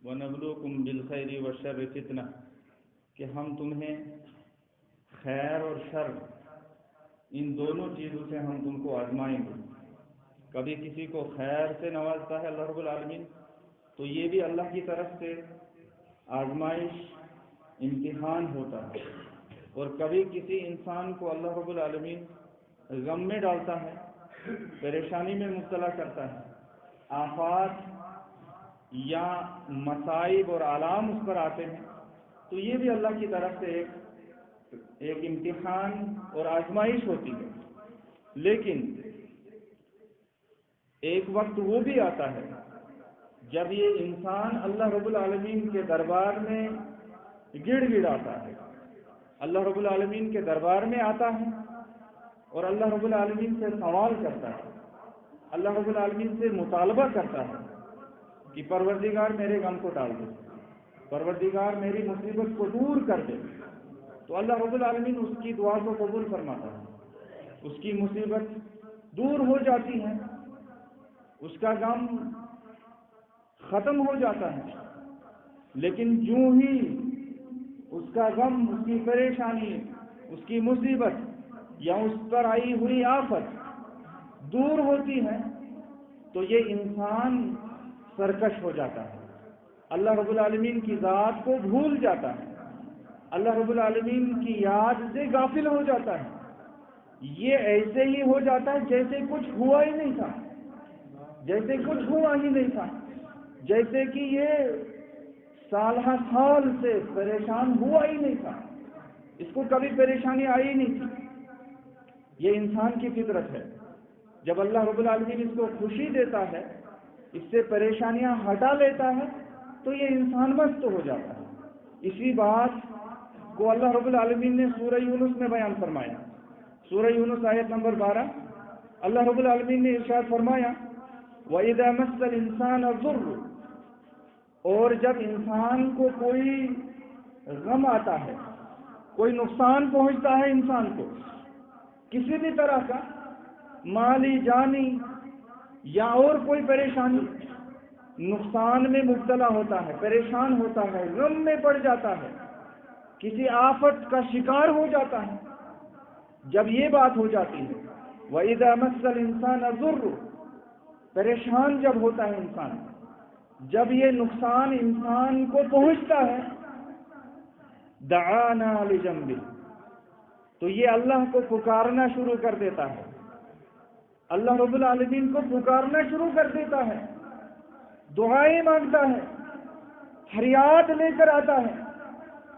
وَنَبْلُوكُمْ بِالْخَيْرِ وَالشَّرِّ فِتْنَةً کہ ہم تمہیں خیر اور شر ان دونوں چیزوں سے ہم تم کو آزمائیں گے۔ کبھی کسی کو خیر سے نوازتا ہے اللہ رب العالمین تو یہ بھی اللہ کی طرف سے آزمائش امتحان ہوتا ہے، اور کبھی کسی انسان کو اللہ رب العالمین غم میں ڈالتا ہے، پریشانی میں مبتلا کرتا ہے، آفات یا مصائب اور آلام اس پر آتے ہیں، تو یہ بھی اللہ کی طرف سے ایک امتحان اور آزمائش ہوتی ہے۔ لیکن ایک وقت وہ بھی آتا ہے جب یہ انسان اللہ رب العالمین کے دربار میں گڑ گڑاتا ہے، اللہ رب العالمین کے دربار میں آتا ہے اور اللہ رب العالمین سے سوال کرتا ہے، اللہ رب العالمین سے مطالبہ کرتا ہے کہ پروردگار میرے غم کو ٹال دے، پروردگار میری مصیبت کو دور کر دے، تو اللہ رب العالمین اس کی دعا کو قبول فرماتا ہے، اس کی مصیبت دور ہو جاتی ہے، اس کا غم ختم ہو جاتا ہے۔ لیکن جو ہی اس کا غم، اس کی پریشانی، اس کی مصیبت یا اس پر آئی ہوئی آفت دور ہوتی ہے تو یہ انسان سرکش ہو جاتا ہے، اللہ رب العالمین کی ذات کو بھول جاتا ہے، اللہ رب العالمین کی یاد سے غافل ہو جاتا ہے۔ یہ ایسے ہی ہو جاتا ہے جیسے کچھ ہوا ہی نہیں تھا، جیسے کچھ ہوا ہی نہیں تھا، جیسے کہ یہ سالہ سال سے پریشان ہوا ہی نہیں تھا، اس کو کبھی پریشانی آئی ہی نہیں تھی۔ یہ انسان کی فطرت ہے، جب اللہ رب العالمین اس کو خوشی دیتا ہے، اس سے پریشانیاں ہٹا لیتا ہے تو یہ انسان مست ہو جاتا ہے۔ اسی بات کو اللہ رب العالمین نے سورہ یونس میں بیان فرمایا، سورہ یونس آیت نمبر 12، اللہ رب العالمین نے ارشاد فرمایا وَإِذَا مَسَّ الْإِنسَانَ الضُّرُّ، اور جب انسان کو کوئی غم آتا ہے، کوئی نقصان پہنچتا ہے انسان کو کسی بھی طرح کا، مالی جانی یا اور کوئی پریشانی، نقصان میں مبتلا ہوتا ہے، پریشان ہوتا ہے، غم میں پڑ جاتا ہے، کسی آفت کا شکار ہو جاتا ہے، جب یہ بات ہو جاتی ہے وَإِذَا مَسَّ الْإِنسَانَ الضُّرُّ، پریشان جب ہوتا ہے انسان، جب یہ نقصان انسان کو پہنچتا ہے دعانا لجنبہ، تو یہ اللہ کو پکارنا شروع کر دیتا ہے، اللہ رب العالمین کو پکارنا شروع کر دیتا ہے، دعائیں مانگتا ہے، فریاد لے کر آتا ہے،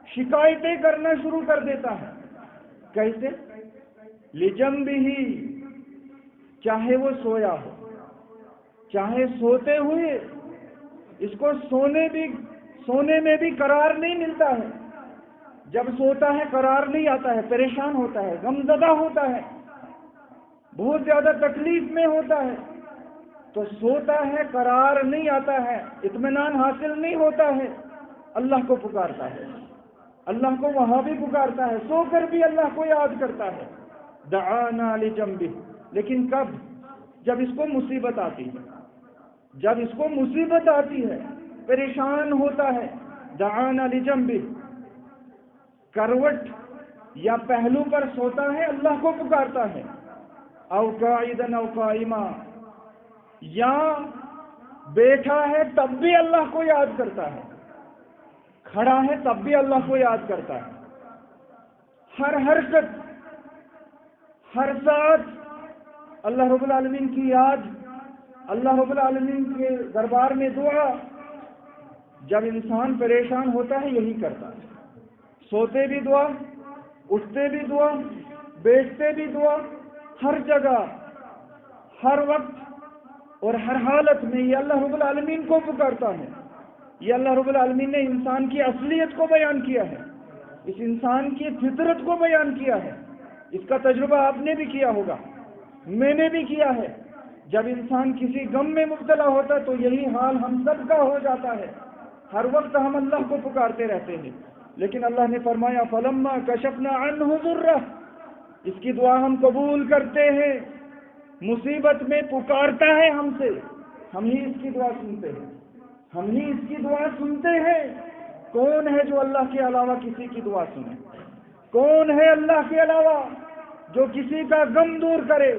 شکایتیں کرنا شروع کر دیتا ہے۔ کیسے؟ لجنبہ، چاہے وہ سویا ہو، چاہے سوتے ہوئے، اس کو سونے میں بھی قرار نہیں ملتا ہے، جب سوتا ہے قرار نہیں آتا ہے، پریشان ہوتا ہے، غم زدہ ہوتا ہے، بہت زیادہ تکلیف میں ہوتا ہے، تو سوتا ہے قرار نہیں آتا ہے، اطمینان حاصل نہیں ہوتا ہے، اللہ کو پکارتا ہے، اللہ کو وہاں بھی پکارتا ہے، سو کر بھی اللہ کو یاد کرتا ہے، دعانا لجنبہ۔ لیکن کب؟ جب اس کو مصیبت آتی ہے، جب اس کو مصیبت آتی ہے، پریشان ہوتا ہے، دعانا لجنبہ، کروٹ یا پہلو پر سوتا ہے، اللہ کو پکارتا ہے، او قاعدا او قائما، یا بیٹھا ہے تب بھی اللہ کو یاد کرتا ہے، کھڑا ہے تب بھی اللہ کو یاد کرتا ہے، ہر حرکت، ہر ساتھ اللہ رب العالمین کی یاد، اللہ رب العالمین کے دربار میں دعا۔ جب انسان پریشان ہوتا ہے یہی کرتا ہے، سوتے بھی دعا، اٹھتے بھی دعا، بیٹھتے بھی دعا، ہر جگہ، ہر وقت اور ہر حالت میں یہ اللہ رب العالمین کو پکارتا ہے۔ یہ اللہ رب العالمین نے انسان کی اصلیت کو بیان کیا ہے، اس انسان کی فطرت کو بیان کیا ہے۔ اس کا تجربہ آپ نے بھی کیا ہوگا، میں نے بھی کیا ہے، جب انسان کسی غم میں مبتلا ہوتا ہے تو یہی حال ہم سب کا ہو جاتا ہے، ہر وقت ہم اللہ کو پکارتے رہتے ہیں، لیکن اللہ نے فرمایا فَلَمَّا كَشَفْنَا عَنْهُ ضُرَّهُ، اس کی دعا ہم قبول کرتے ہیں، مصیبت میں پکارتا ہے ہم سے، ہم ہی اس کی دعا سنتے ہیں، ہم ہی اس کی دعا سنتے ہیں۔ کون ہے جو اللہ کے علاوہ کسی کی دعا سنے؟ کون ہے اللہ کے علاوہ جو کسی کا غم دور کرے،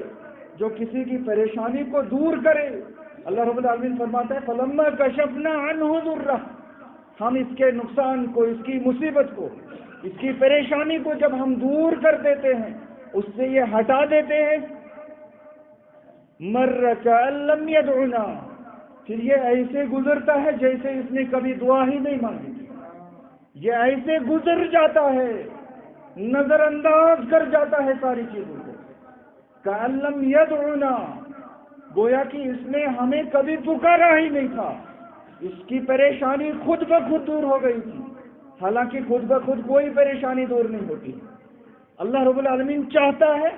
جو کسی کی پریشانی کو دور کرے؟ اللہ رب العالمین فرماتا ہے فَلَمَّا كَشَفْنَا عَنْهُ ضُرَّهُ، ہم اس کے نقصان کو، اس کی مصیبت کو، اس کی پریشانی کو جب ہم دور کر دیتے ہیں، اس سے یہ ہٹا دیتے ہیں، مَرَّ كَأَن لَّمْ يَدْعُنَا، پھر یہ ایسے گزرتا ہے جیسے اس نے کبھی دعا ہی نہیں مانگی، یہ ایسے گزر جاتا ہے، نظر انداز کر جاتا ہے ساری چیزوں کو۔ كَأَن لَّمْ يَدْعُنَا، گویا کہ اس نے ہمیں کبھی پکارا ہی نہیں تھا، اس کی پریشانی خود بخود دور ہو گئی تھی، حالانکہ خود بخود کوئی پریشانی دور نہیں ہوتی۔ اللہ رب العالمین چاہتا ہے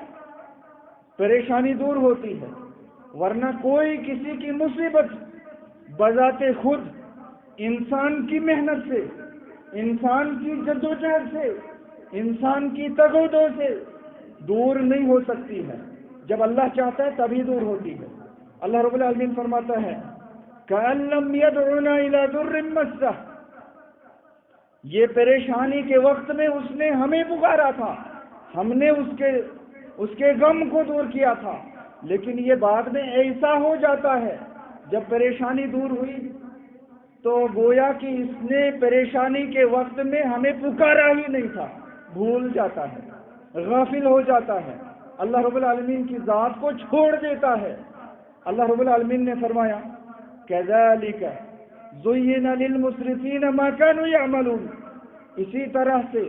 پریشانی دور ہوتی ہے، ورنہ کوئی کسی کی مصیبت بذات خود انسان کی محنت سے، انسان کی جدوجہد سے، انسان کی تگودو سے دور نہیں ہو سکتی ہے، جب اللہ چاہتا ہے تبھی دور ہوتی ہے۔ اللہ رب العالمین فرماتا ہے كَأَن لَّمْ يَدْعُنَا إِلَىٰ ضُرٍّ مَّسَّهُ، یہ پریشانی کے وقت میں اس نے ہمیں پکارا تھا، ہم نے اس کے غم کو دور کیا تھا، لیکن یہ بعد میں ایسا ہو جاتا ہے جب پریشانی دور ہوئی تو گویا کہ اس نے پریشانی کے وقت میں ہمیں پکارا ہی نہیں تھا، بھول جاتا ہے، غافل ہو جاتا ہے، اللہ رب العالمین کی ذات کو چھوڑ دیتا ہے۔ اللہ رب العالمین نے فرمایا كَذَلِكَ زُيِّنَ لِلْمُسْرِفِينَ مَا كَانُوا يَعْمَلُونَ، اسی طرح سے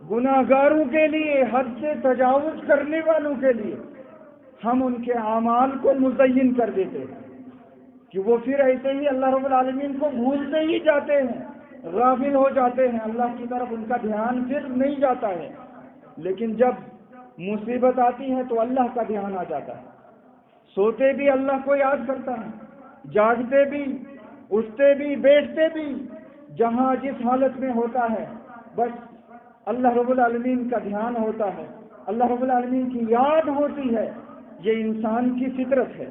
گناہگاروں کے لیے، حد سے تجاوز کرنے والوں کے لیے ہم ان کے اعمال کو مزین کر دیتے ہیں کہ وہ پھر ایسے ہی اللہ رب العالمین کو بھولتے ہی جاتے ہیں، غافل ہو جاتے ہیں، اللہ کی طرف ان کا دھیان پھر نہیں جاتا ہے۔ لیکن جب مصیبت آتی ہے تو اللہ کا دھیان آ جاتا ہے، سوتے بھی اللہ کو یاد کرتا ہے، جاگتے بھی، اٹھتے بھی، بیٹھتے بھی، جہاں جس حالت میں ہوتا ہے بس اللہ رب العالمین کا دھیان ہوتا ہے، اللہ رب العالمین کی یاد ہوتی ہے۔ یہ انسان کی فطرت ہے،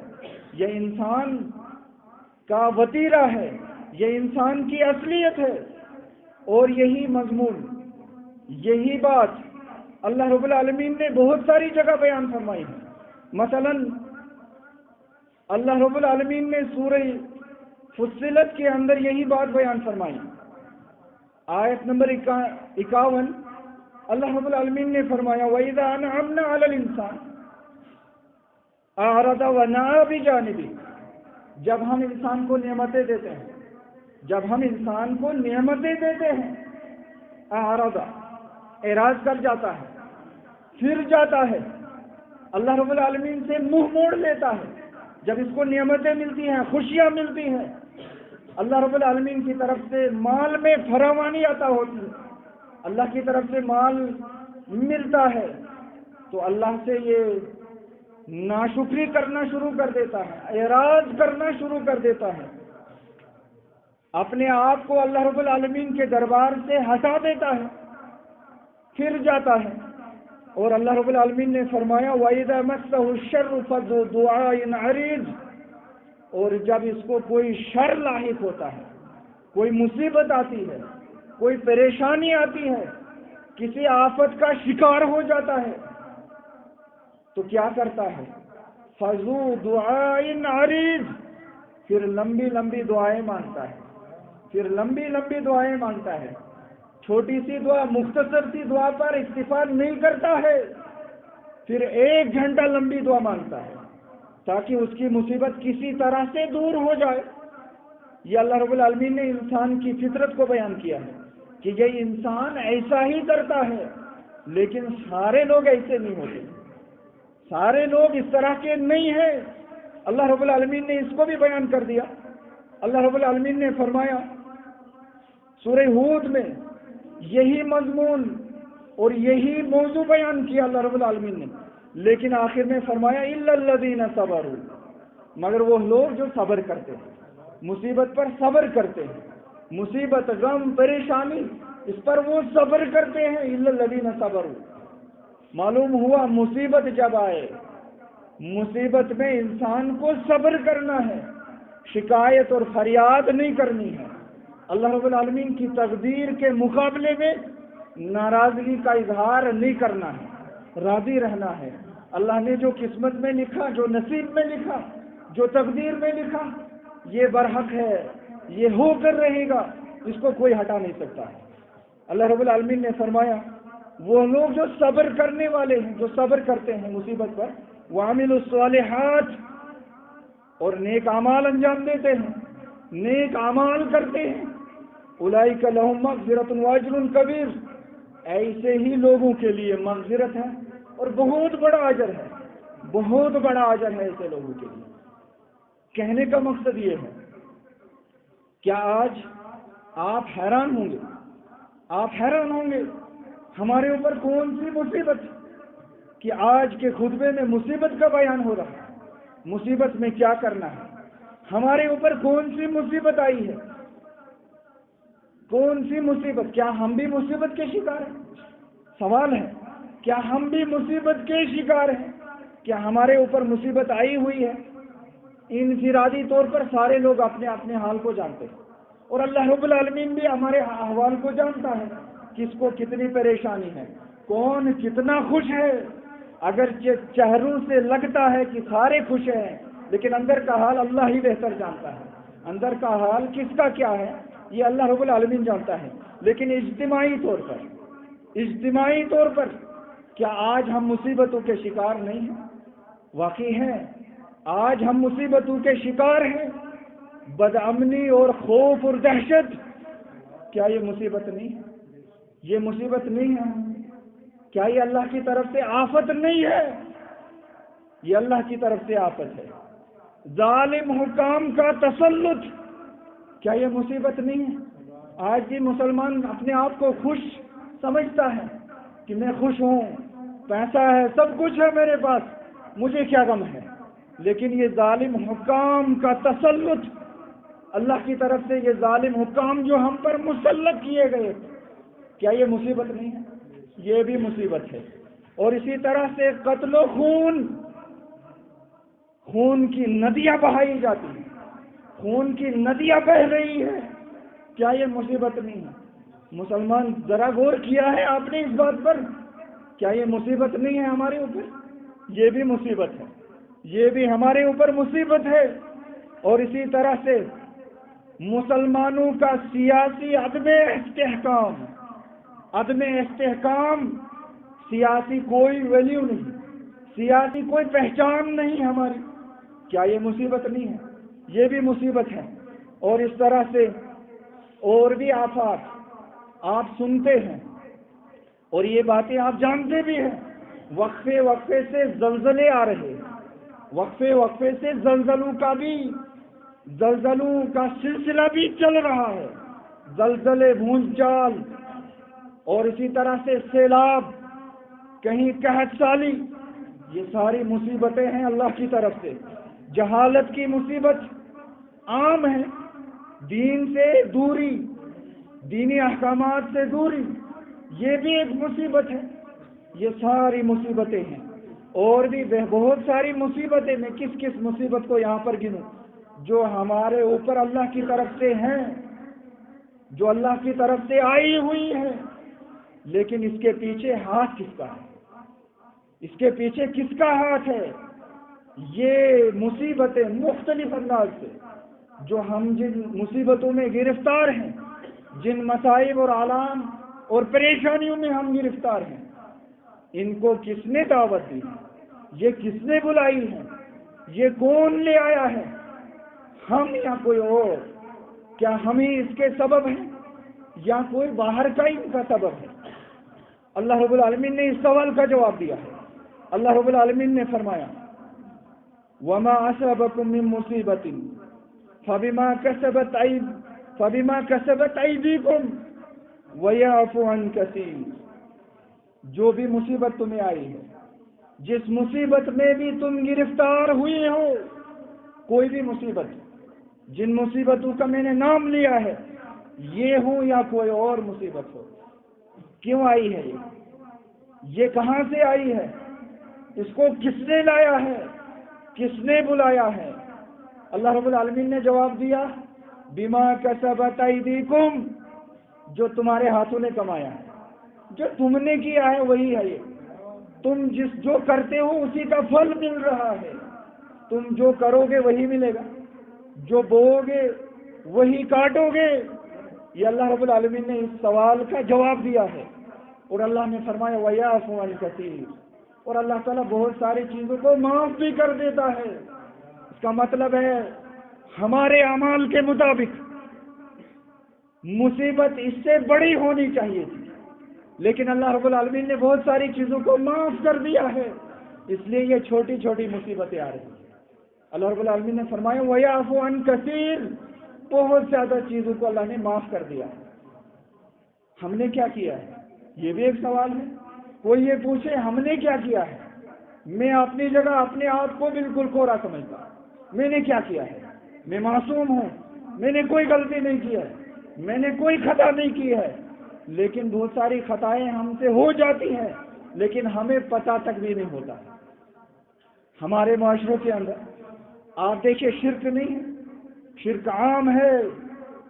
یہ انسان کا وتیرہ ہے، یہ انسان کی اصلیت ہے، اور یہی مضمون، یہی بات اللہ رب العالمین نے بہت ساری جگہ بیان فرمائی ہے۔ مثلا اللہ رب العالمین نے سورہ فصلت کے اندر یہی بات بیان فرمائی، آیت نمبر 51، اللہ رب العالمین نے فرمایا وَإِذَا أَنْعَمْنَا عَلَى الْإِنسَانِ أَعْرَضَ وَنَأَىٰ بِجَانِبِهِ، جب ہم انسان کو نعمتیں دیتے ہیں، جب ہم انسان کو نعمتیں دیتے ہیں، أَعْرَضَ، اعراض کر جاتا ہے، پھر جاتا ہے، اللہ رب العالمین سے منہ موڑ لیتا ہے۔ جب اس کو نعمتیں ملتی ہیں، خوشیاں ملتی ہیں، اللہ رب العالمین کی طرف سے مال میں فراوانی عطا ہوتی ہے، اللہ کی طرف سے مال ملتا ہے تو اللہ سے یہ ناشکری کرنا شروع کر دیتا ہے، اعراض کرنا شروع کر دیتا ہے، اپنے آپ کو اللہ رب العالمین کے دربار سے ہٹا دیتا ہے، پھر جاتا ہے۔ اور اللہ رب العالمین نے فرمایا وَإِذَا مَسَّهُ الشَّرُّ فَذُو دُعَاءٍ عَرِيضٍ، اور جب اس کو کوئی شر لاحق ہوتا ہے، کوئی مصیبت آتی ہے، کوئی پریشانی آتی ہے، کسی آفت کا شکار ہو جاتا ہے تو کیا کرتا ہے؟ فَذُو دُعَاءٍ عَرِيضٍ، پھر لمبی لمبی دعائیں مانگتا ہے، پھر لمبی لمبی دعائیں مانگتا ہے، چھوٹی سی دعا، مختصر سی دعا پر اکتفا نہیں کرتا ہے، پھر 1 گھنٹہ لمبی دعا مانگتا ہے تاکہ اس کی مصیبت کسی طرح سے دور ہو جائے۔ یہ اللہ رب العالمین نے انسان کی فطرت کو بیان کیا ہے کہ یہ انسان ایسا ہی کرتا ہے، لیکن سارے لوگ ایسے نہیں ہوتے، سارے لوگ اس طرح کے نہیں ہیں۔ اللہ رب العالمین نے اس کو بھی بیان کر دیا۔ اللہ رب العالمین نے فرمایا سورہ ہود میں یہی مضمون اور یہی موضوع بیان کیا اللہ رب العالمین نے، لیکن آخر میں فرمایا اِلَّا الَّذِينَ صَبَرُوا، مگر وہ لوگ جو صبر کرتے ہیں، مصیبت پر صبر کرتے ہیں، مصیبت، غم، پریشانی، اس پر وہ صبر کرتے ہیں، اِلَّا الَّذِينَ صَبَرُوا۔ معلوم ہوا مصیبت جب آئے، مصیبت میں انسان کو صبر کرنا ہے، شکایت اور فریاد نہیں کرنی ہے، اللہ رب العالمین کی تقدیر کے مقابلے میں ناراضگی کا اظہار نہیں کرنا ہے، راضی رہنا ہے۔ اللہ نے جو قسمت میں لکھا، جو نصیب میں لکھا، جو تقدیر میں لکھا، یہ برحق ہے، یہ ہو کر رہے گا، اس کو کوئی ہٹا نہیں سکتا ہے۔ اللہ رب العالمین نے فرمایا وہ لوگ جو صبر کرنے والے ہیں، جو صبر کرتے ہیں مصیبت پر، وَعَمِلُوا الصَّالِحَاتِ، اور نیک اعمال انجام دیتے ہیں، نیک اعمال کرتے ہیں، اولئک لہم مغفرۃ واجر کبیر، ایسے ہی لوگوں کے لیے مغفرت ہے اور بہت بڑا اجر ہے، بہت بڑا اجر ہے ایسے لوگوں کے لیے۔ کہنے کا مقصد یہ ہے، کیا آج آپ حیران ہوں گے، آپ حیران ہوں گے ہمارے اوپر کون سی مصیبت کہ آج کے خطبے میں مصیبت کا بیان ہو رہا ہے، مصیبت میں کیا کرنا ہے، ہمارے اوپر کون سی مصیبت آئی ہے، کون سی مصیبت، کیا ہم بھی مصیبت کے شکار ہیں؟ سوال ہے، کیا ہم بھی مصیبت کے شکار ہیں؟ کیا ہمارے اوپر مصیبت آئی ہوئی ہے؟ انفرادی طور پر سارے لوگ اپنے اپنے حال کو جانتے ہیں، اور اللہ رب العالمین بھی ہمارے احوال کو جانتا ہے، کس کو کتنی پریشانی ہے، کون کتنا خوش ہے۔ اگر چہروں سے لگتا ہے کہ سارے خوش ہیں، لیکن اندر کا حال اللہ ہی بہتر جانتا ہے، اندر کا حال کس کا کیا ہے یہ اللہ رب العالمین جانتا ہے۔ لیکن اجتماعی طور پر کیا آج ہم مصیبتوں کے شکار نہیں ہیں؟ واقعی ہے، آج ہم مصیبتوں کے شکار ہیں۔ بدامنی اور خوف اور دہشت، کیا یہ مصیبت نہیں ہے؟ یہ مصیبت نہیں ہے؟ کیا یہ اللہ کی طرف سے آفت نہیں ہے؟ یہ اللہ کی طرف سے آفت ہے۔ ظالم حکام کا تسلط، کیا یہ مصیبت نہیں ہے؟ آج بھی مسلمان اپنے آپ کو خوش سمجھتا ہے کہ میں خوش ہوں، پیسہ ہے، سب کچھ ہے میرے پاس، مجھے کیا غم ہے۔ لیکن یہ ظالم حکام کا تسلط، اللہ کی طرف سے یہ ظالم حکام جو ہم پر مسلط کیے گئے، کیا یہ مصیبت نہیں ہے؟ یہ بھی مصیبت ہے۔ اور اسی طرح سے قتل و خون کی ندیاں بہائی جاتی ہیں، خون کی ندیاں بہہ رہی ہے، کیا یہ مصیبت نہیں ہے؟ مسلمان ذرا غور کیا ہے آپ نے اس بات پر؟ کیا یہ مصیبت نہیں ہے ہمارے اوپر؟ یہ بھی مصیبت ہے، یہ بھی ہمارے اوپر مصیبت ہے۔ اور اسی طرح سے مسلمانوں کا سیاسی عدم استحکام، سیاسی کوئی ویلیو نہیں، سیاسی کوئی پہچان نہیں ہماری، کیا یہ مصیبت نہیں ہے؟ یہ بھی مصیبت ہے۔ اور اس طرح سے اور بھی آفات آپ سنتے ہیں، اور یہ باتیں آپ جانتے بھی ہیں، وقفے وقفے سے زلزلے آ رہے ہیں، وقفے وقفے سے زلزلوں کا سلسلہ بھی چل رہا ہے، زلزلے، بھونچال، اور اسی طرح سے سیلاب، کہیں قحط سالی، یہ ساری مصیبتیں ہیں اللہ کی طرف سے۔ جہالت کی مصیبت عام ہے، دین سے دوری، دینی احکامات سے دوری، یہ بھی ایک مصیبت ہے۔ یہ ساری مصیبتیں ہیں، اور بھی بہت ساری مصیبتیں، میں کس مصیبت کو یہاں پر گنوں جو ہمارے اوپر اللہ کی طرف سے ہیں، جو اللہ کی طرف سے آئی ہوئی ہے، لیکن اس کے پیچھے ہاتھ کس کا ہے؟ اس کے پیچھے کس کا ہاتھ ہے؟ یہ مصیبتیں مختلف انداز سے، جو ہم جن مصیبتوں میں گرفتار ہیں، جن مصائب اور آلام اور پریشانیوں میں ہم گرفتار ہیں، ان کو کس نے دعوت دی؟ یہ کس نے بلائی ہے؟ یہ کون لے آیا ہے؟ ہم یا کوئی اور؟ کیا ہم ہی اس کے سبب ہیں یا کوئی باہر کا ان کا سبب ہے؟ اللہ رب العالمین نے اس سوال کا جواب دیا ہے۔ اللہ رب العالمین نے فرمایا وَمَا أَصَابَكُم مِّن مُّصِيبَةٍ فَبِمَا كَسَبَتْ أَيْدِيكُمْ وَيَعْفُو عَن كَثِيرٍ، جو بھی مصیبت تمہیں آئی ہے، جس مصیبت میں بھی تم گرفتار ہوئے ہو، کوئی بھی مصیبت، جن مصیبتوں کا میں نے نام لیا ہے، یہ ہو یا کوئی اور مصیبت ہو، کیوں آئی ہے یہ کہاں سے آئی ہے، اس کو کس نے لایا ہے، کس نے بلایا ہے؟ اللہ رب العالمین نے جواب دیا بما کسبت ایدیکم، جو تمہارے ہاتھوں نے کمایا ہے، جو تم نے کیا ہے وہی ہے یہ، تم جو کرتے ہو اسی کا پھل مل رہا ہے، تم جو کرو گے وہی ملے گا، جو بوؤ گے وہی کاٹو گے۔ یہ اللہ رب العالمین نے اس سوال کا جواب دیا ہے، اور اللہ نے فرمایا وَيَعْفُو عَنْ كَثِيرٍ، اور اللہ تعالیٰ بہت ساری چیزوں کو معاف بھی کر دیتا ہے۔ اس کا مطلب ہے ہمارے اعمال کے مطابق مصیبت اس سے بڑی ہونی چاہیے تھی، لیکن اللہ رب العالمین نے بہت ساری چیزوں کو معاف کر دیا ہے، اس لیے یہ چھوٹی چھوٹی مصیبتیں آ رہی ہیں۔ اللہ رب العالمین نے فرمایا وَيَعْفُو عَنْ كَثِيرٍ، بہت زیادہ چیزوں کو اللہ نے معاف کر دیا۔ ہم نے کیا کیا ہے؟ یہ بھی ایک سوال ہے۔ کوئی یہ پوچھے ہم نے کیا کیا ہے، میں اپنی جگہ اپنے آپ کو بالکل کوڑا سمجھتا ہوں، میں نے کیا کیا ہے، میں معصوم ہوں، میں نے کوئی غلطی نہیں کی ہے، میں نے کوئی خطا نہیں کی ہے، لیکن بہت ساری خطائیں ہم سے ہو جاتی ہیں لیکن ہمیں پتہ تک بھی نہیں ہوتا۔ ہمارے معاشروں کے اندر آپ دیکھیں شرک نہیں ہے، شرک عام ہے،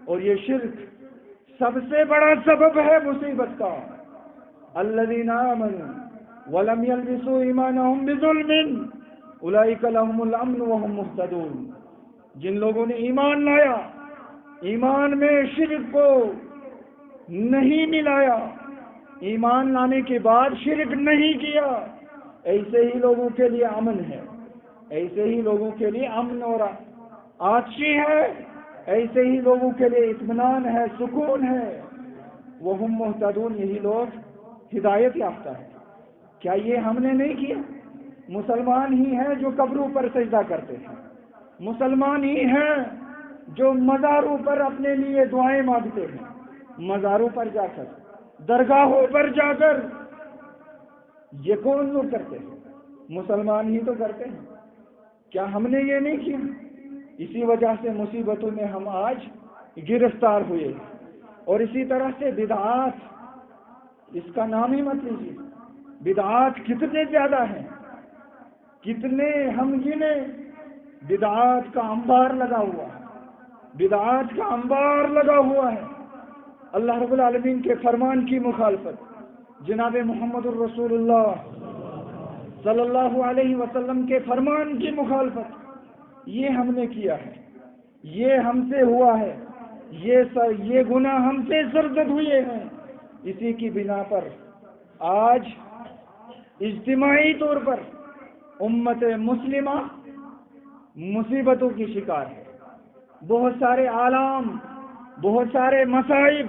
اور یہ شرک سب سے بڑا سبب ہے مصیبت کا۔ الذین آمنوا ولم یلبسوا ایمانہم بظلم اولئک لہم الامن وہم مہتدون، جن لوگوں نے ایمان لایا، ایمان میں شرک کو نہیں ملایا، ایمان لانے کے بعد شرک نہیں کیا، ایسے ہی لوگوں کے لیے امن ہے، ایسے ہی لوگوں کے لیے امن اور آتشی ہے، ایسے ہی لوگوں کے لیے اطمینان ہے، سکون ہے، وہم مہتدون، یہی لوگ ہدایت یافتہ ہے۔ کیا یہ ہم نے نہیں کیا؟ مسلمان ہی ہیں جو قبروں پر سجدہ کرتے ہیں، مسلمان ہی ہیں جو مزاروں پر اپنے لیے دعائیں مانگتے ہیں، مزاروں پر جا کر، درگاہوں پر جا کر۔ یہ کون لوگ کرتے ہیں؟ مسلمان ہی تو کرتے ہیں۔ کیا ہم نے یہ نہیں کیا؟ اسی وجہ سے مصیبتوں میں ہم آج گرفتار ہوئے، اور اسی طرح سے بدعات، اس کا نام ہی مت لیجیے، بدعات کتنے زیادہ ہیں، کتنے ہم گنے، بدعات کا انبار لگا ہوا ہے، بدعات کا انبار لگا ہوا ہے۔ اللہ رب العالمین کے فرمان کی مخالفت، جناب محمد الرسول اللہ صلی اللہ علیہ وسلم کے فرمان کی مخالفت، یہ ہم نے کیا ہے، یہ ہم سے ہوا ہے، یہ گناہ ہم سے سرزد ہوئے ہیں۔ اسی کی بنا پر آج اجتماعی طور پر امت مسلمہ مصیبتوں کی شکار ہے۔ بہت سارے آلام، بہت سارے مصائب،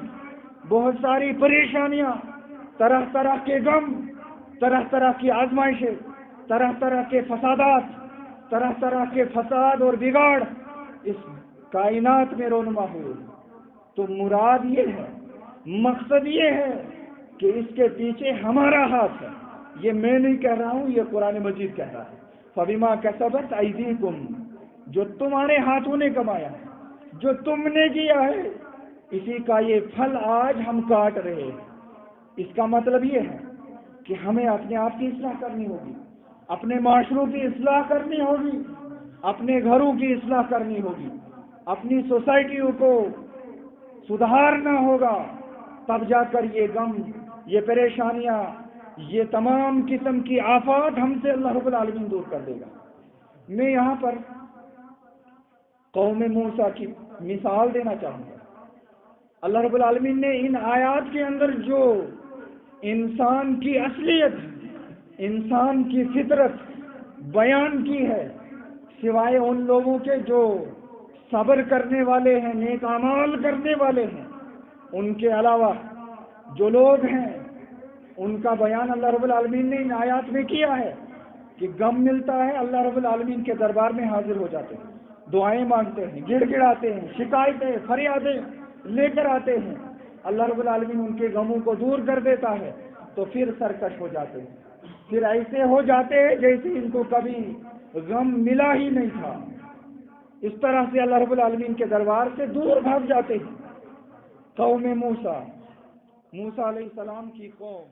بہت ساری پریشانیاں، طرح طرح کے غم، طرح طرح کی آزمائشیں، طرح طرح کے فسادات، طرح طرح کے فساد اور بگاڑ اس کائنات میں رونما ہوئے۔ تو مراد یہ ہے، مقصد یہ ہے کہ اس کے پیچھے ہمارا ہاتھ ہے۔ یہ میں نہیں کہہ رہا ہوں، یہ قرآن مجید کہہ رہا ہے۔ فَبِمَا كَسَبَتْ أَيْدِيكُمْ، جو تمہارے ہاتھوں نے کمایا ہے، جو تم نے کیا ہے، اسی کا یہ پھل آج ہم کاٹ رہے ہیں۔ اس کا مطلب یہ ہے کہ ہمیں اپنے آپ کی اصلاح کرنی ہوگی، اپنے معاشروں کی اصلاح کرنی ہوگی، اپنے گھروں کی اصلاح کرنی ہوگی، اپنی سوسائٹیوں کو سدھارنا ہوگا، تب جا کر یہ غم، یہ پریشانیاں، یہ تمام قسم کی آفات ہم سے اللہ رب العالمین دور کر دے گا۔ میں یہاں پر قوم موسیٰ کی مثال دینا چاہوں گا۔ اللہ رب العالمین نے ان آیات کے اندر جو انسان کی اصلیت، انسان کی فطرت بیان کی ہے، سوائے ان لوگوں کے جو صبر کرنے والے ہیں، نیک اعمال کرنے والے ہیں، ان کے علاوہ جو لوگ ہیں ان کا بیان اللہ رب العالمین نے ان آیات میں کیا ہے کہ غم ملتا ہے، اللہ رب العالمین کے دربار میں حاضر ہو جاتے ہیں، دعائیں مانگتے ہیں، گڑ گڑاتے ہیں، شکایتیں، فریادیں لے کر آتے ہیں، اللہ رب العالمین ان کے غموں کو دور کر دیتا ہے، تو پھر سرکش ہو جاتے ہیں، پھر ایسے ہو جاتے ہیں جیسے ان کو کبھی غم ملا ہی نہیں تھا۔ اس طرح سے اللہ رب العالمین کے دربار سے دور بھاگ جاتے ہیں۔ قوم موسیٰ علیہ السلام کی قوم